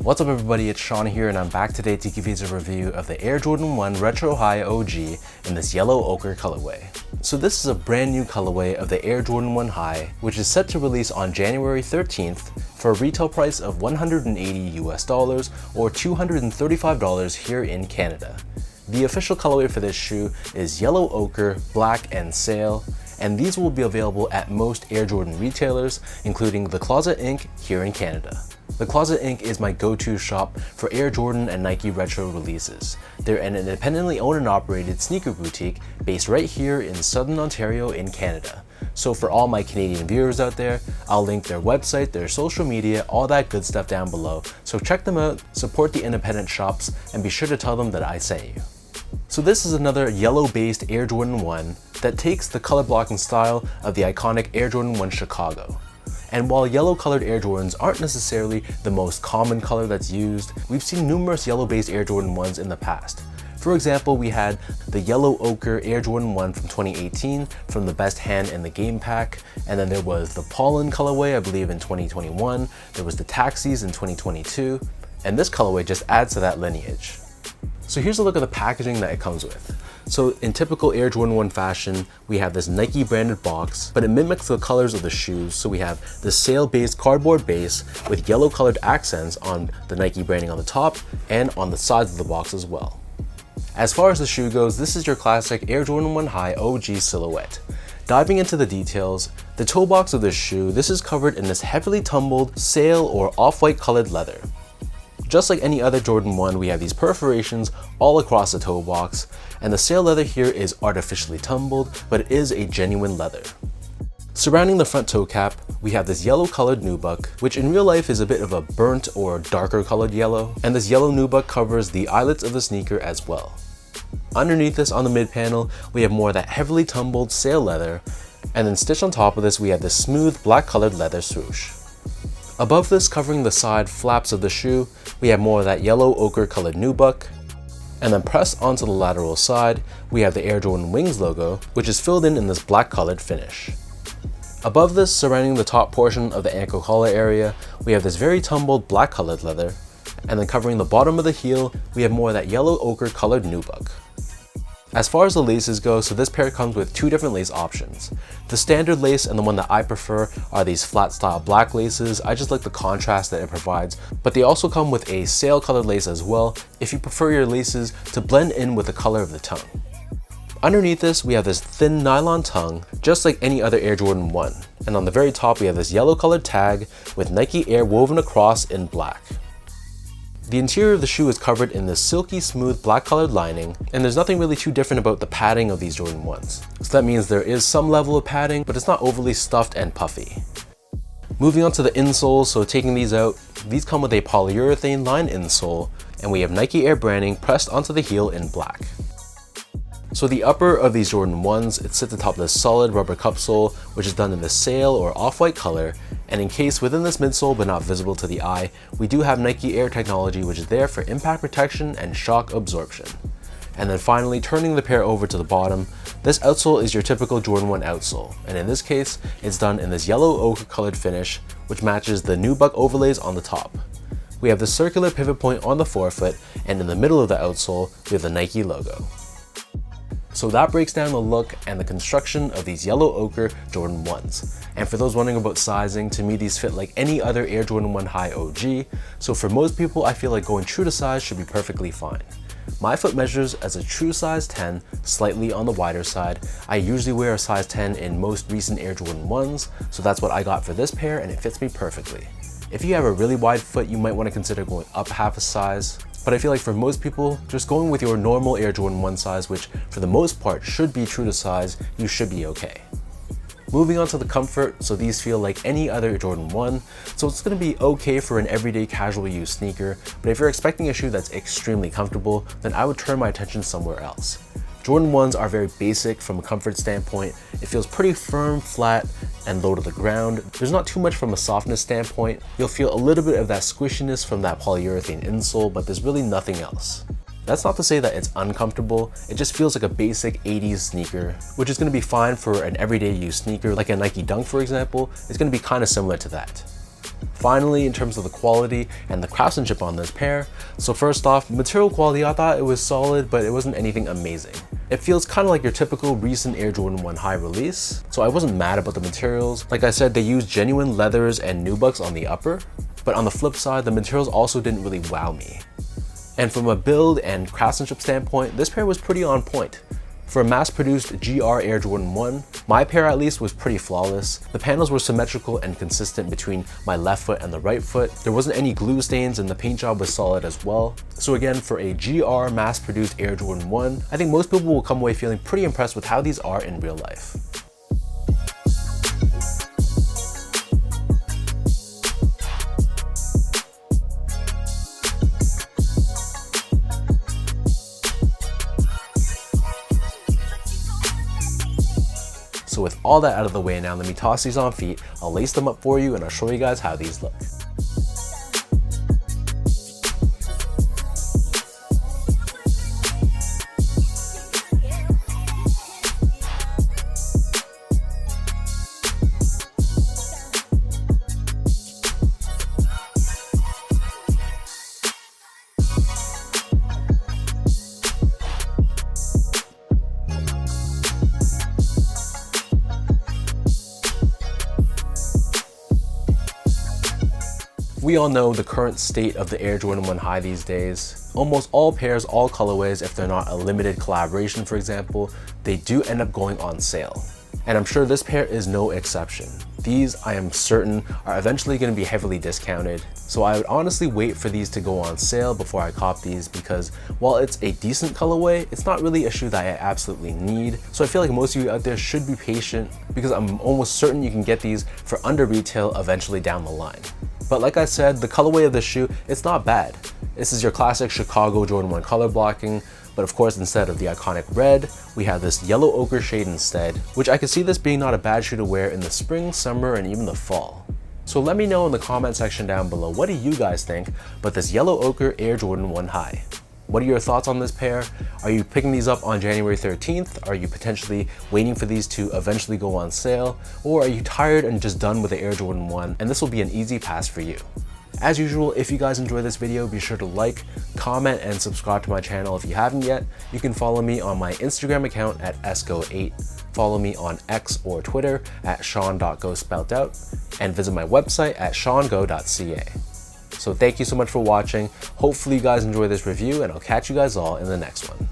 What's up everybody, it's Sean here and I'm back today to give you a review of the Air Jordan 1 Retro High OG in this yellow ochre colorway. So this is a brand new colorway of the Air Jordan 1 High, which is set to release on January 13th for a retail price of $180 US or $235 here in Canada. The official colorway for this shoe is yellow ochre, black, and sail, and these will be available at most Air Jordan retailers, including The Closet Inc. here in Canada. The Closet Inc. is my go-to shop for Air Jordan and Nike retro releases. They're an independently owned and operated sneaker boutique based right here in Southern Ontario in Canada. So for all my Canadian viewers out there, I'll link their website, their social media, all that good stuff down below. So check them out, support the independent shops, and be sure to tell them that I sent you. So this is another yellow-based Air Jordan 1 that takes the color blocking style of the iconic Air Jordan 1 Chicago. And while yellow-colored Air Jordans aren't necessarily the most common color that's used, we've seen numerous yellow-based Air Jordan 1s in the past. For example, we had the yellow ochre Air Jordan 1 from 2018 from the Best Hand in the Game pack, and then there was the Pollen colorway, I believe in 2021, there was the Taxis in 2022, and this colorway just adds to that lineage. So here's a look at the packaging that it comes with. So in typical Air Jordan 1 fashion, we have this Nike branded box, but it mimics the colors of the shoes. So we have the sail-based cardboard base with yellow colored accents on the Nike branding on the top and on the sides of the box as well. As far as the shoe goes, this is your classic Air Jordan 1 High OG silhouette. Diving into the details, the toe box of this shoe, this is covered in this heavily tumbled sail or off-white colored leather. Just like any other Jordan 1, we have these perforations all across the toe box, and the sail leather here is artificially tumbled, but it is a genuine leather. Surrounding the front toe cap, we have this yellow colored nubuck, which in real life is a bit of a burnt or darker colored yellow, and this yellow nubuck covers the eyelets of the sneaker as well. Underneath this on the mid panel, we have more of that heavily tumbled sail leather, and then stitched on top of this we have this smooth black colored leather swoosh. Above this, covering the side flaps of the shoe, we have more of that yellow ochre colored nubuck, and then pressed onto the lateral side, we have the Air Jordan Wings logo, which is filled in this black colored finish. Above this, surrounding the top portion of the ankle collar area, we have this very tumbled black colored leather, and then covering the bottom of the heel, we have more of that yellow ochre colored nubuck. As far as the laces go, so this pair comes with two different lace options. The standard lace and the one that I prefer are these flat style black laces. I just like the contrast that it provides, but they also come with a sail colored lace as well if you prefer your laces to blend in with the color of the tongue. Underneath this, we have this thin nylon tongue, just like any other Air Jordan 1. And on the very top, we have this yellow colored tag with Nike Air woven across in black. The interior of the shoe is covered in this silky smooth black colored lining, and there's nothing really too different about the padding of these Jordan 1s. So that means there is some level of padding, but it's not overly stuffed and puffy. Moving on to the insoles, so taking these out, these come with a polyurethane lined insole, and we have Nike Air branding pressed onto the heel in black. So the upper of these Jordan 1s, it sits atop this solid rubber cupsole, which is done in the sail or off-white color, and encased within this midsole but not visible to the eye, we do have Nike Air technology which is there for impact protection and shock absorption. And then finally, turning the pair over to the bottom, this outsole is your typical Jordan 1 outsole, and in this case, it's done in this yellow ochre colored finish, which matches the nubuck overlays on the top. We have the circular pivot point on the forefoot, and in the middle of the outsole, we have the Nike logo. So that breaks down the look and the construction of these yellow ochre Jordan 1s. And for those wondering about sizing, to me these fit like any other Air Jordan 1 High OG, so for most people I feel like going true to size should be perfectly fine. My foot measures as a true size 10, slightly on the wider side. I usually wear a size 10 in most recent Air Jordan 1s, so that's what I got for this pair and it fits me perfectly. If you have a really wide foot, you might want to consider going up half a size. But I feel like for most people, just going with your normal Air Jordan 1 size, which for the most part should be true to size, you should be okay. Moving on to the comfort, so these feel like any other Jordan 1, so it's going to be okay for an everyday casual use sneaker, but if you're expecting a shoe that's extremely comfortable, then I would turn my attention somewhere else. Jordan 1s are very basic from a comfort standpoint. It feels pretty firm, flat, and low to the ground. There's not too much from a softness standpoint. You'll feel a little bit of that squishiness from that polyurethane insole, but there's really nothing else. That's not to say that it's uncomfortable, it just feels like a basic 80s sneaker, which is going to be fine for an everyday use sneaker like a Nike Dunk for example. It's going to be kind of similar to that. Finally, in terms of the quality and the craftsmanship on this pair, so first off, material quality, I thought it was solid, but it wasn't anything amazing. It feels kind of like your typical recent Air Jordan 1 High release, so I wasn't mad about the materials. Like I said, they used genuine leathers and nubucks on the upper, but on the flip side, the materials also didn't really wow me. And from a build and craftsmanship standpoint, this pair was pretty on point. For a mass-produced GR Air Jordan 1, my pair at least was pretty flawless. The panels were symmetrical and consistent between my left foot and the right foot. There wasn't any glue stains and the paint job was solid as well. So again, for a GR mass-produced Air Jordan 1, I think most people will come away feeling pretty impressed with how these are in real life. So with all that out of the way now, let me toss these on feet, I'll lace them up for you, and I'll show you guys how these look. We all know the current state of the Air Jordan 1 High these days. Almost all pairs, all colorways, if they're not a limited collaboration for example, they do end up going on sale. And I'm sure this pair is no exception. These, I am certain, are eventually going to be heavily discounted. So I would honestly wait for these to go on sale before I cop these, because while it's a decent colorway, it's not really a shoe that I absolutely need. So I feel like most of you out there should be patient, because I'm almost certain you can get these for under retail eventually down the line. But like I said, the colorway of the shoe, it's not bad. This is your classic Chicago Jordan 1 color blocking, but of course instead of the iconic red, we have this yellow ochre shade instead, which I could see this being not a bad shoe to wear in the spring, summer, and even the fall. So let me know in the comment section down below, what do you guys think about this yellow ochre Air Jordan 1 High? What are your thoughts on this pair? Are you picking these up on January 13th? Are you potentially waiting for these to eventually go on sale? Or are you tired and just done with the Air Jordan 1 and this will be an easy pass for you? As usual, if you guys enjoyed this video, be sure to like, comment, and subscribe to my channel if you haven't yet. You can follow me on my Instagram account at esco8, follow me on X or Twitter at sean.go spelled out, and visit my website at seango.ca. So thank you so much for watching. Hopefully you guys enjoy this review, and I'll catch you guys all in the next one.